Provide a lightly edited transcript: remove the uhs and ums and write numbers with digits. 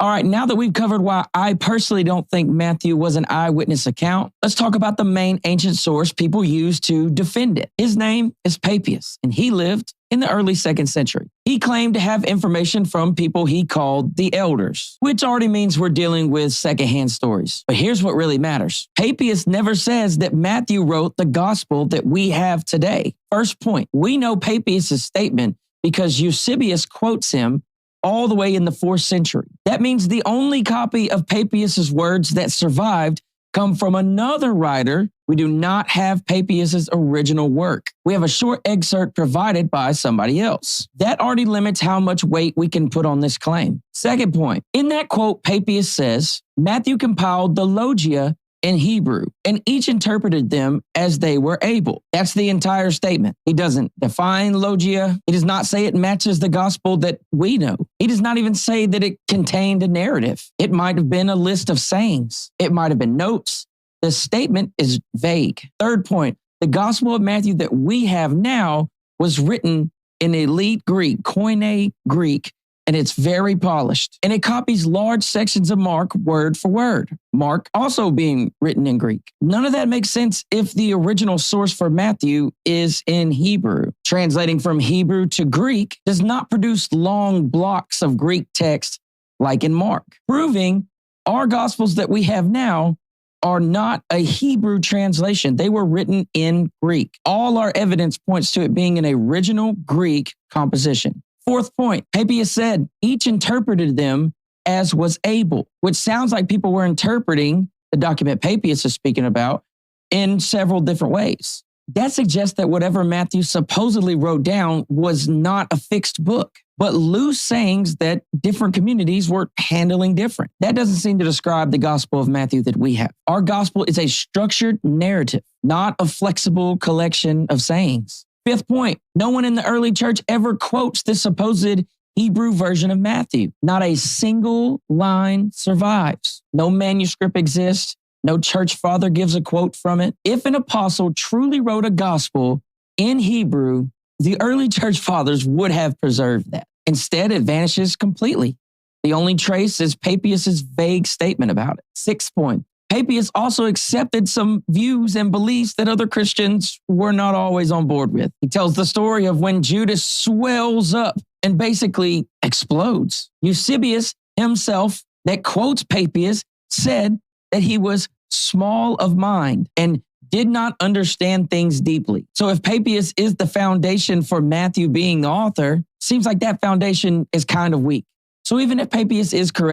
All right, now that we've covered why I personally don't think Matthew was an eyewitness account, let's talk about the main ancient source people used to defend it. His name is Papias, and he lived in the early 2nd century. He claimed to have information from people he called the elders, which already means we're dealing with secondhand stories. But here's what really matters. Papias never says that Matthew wrote the gospel that we have today. First point, we know Papias' statement because Eusebius quotes him all the way in the 4th century. That means the only copy of Papias' words that survived come from another writer. We do not have Papias' original work. We have a short excerpt provided by somebody else. That already limits how much weight we can put on this claim. Second point, in that quote, Papias says, Matthew compiled the Logia in Hebrew, and each interpreted them as they were able. That's the entire statement. He doesn't define Logia. He does not say it matches the gospel that we know. He does not even say that it contained a narrative. It might have been a list of sayings. It might have been notes. The statement is vague. Third point, the Gospel of Matthew that we have now was written in elite Greek, Koine Greek, and it's very polished. And it copies large sections of Mark word for word. Mark also being written in Greek. None of that makes sense if the original source for Matthew is in Hebrew. Translating from Hebrew to Greek does not produce long blocks of Greek text like in Mark, proving our Gospels that we have now are not a Hebrew translation. They were written in Greek. All our evidence points to it being an original Greek composition. Fourth point, Papias said each interpreted them as was able, which sounds like people were interpreting the document Papias is speaking about in several different ways. That suggests that whatever Matthew supposedly wrote down was not a fixed book, but loose sayings that different communities were handling different. That doesn't seem to describe the Gospel of Matthew that we have. Our gospel is a structured narrative, not a flexible collection of sayings. Fifth point, no one in the early church ever quotes the supposed Hebrew version of Matthew. Not a single line survives. No manuscript exists. No church father gives a quote from it. If an apostle truly wrote a gospel in Hebrew, the early church fathers would have preserved that. Instead, it vanishes completely. The only trace is Papias' vague statement about it. Sixth point, Papias also accepted some views and beliefs that other Christians were not always on board with. He tells the story of when Judas swells up and basically explodes. Eusebius himself, that quotes Papias, said that he was small of mind and did not understand things deeply. So if Papias is the foundation for Matthew being the author, seems like that foundation is kind of weak. So even if Papias is correct,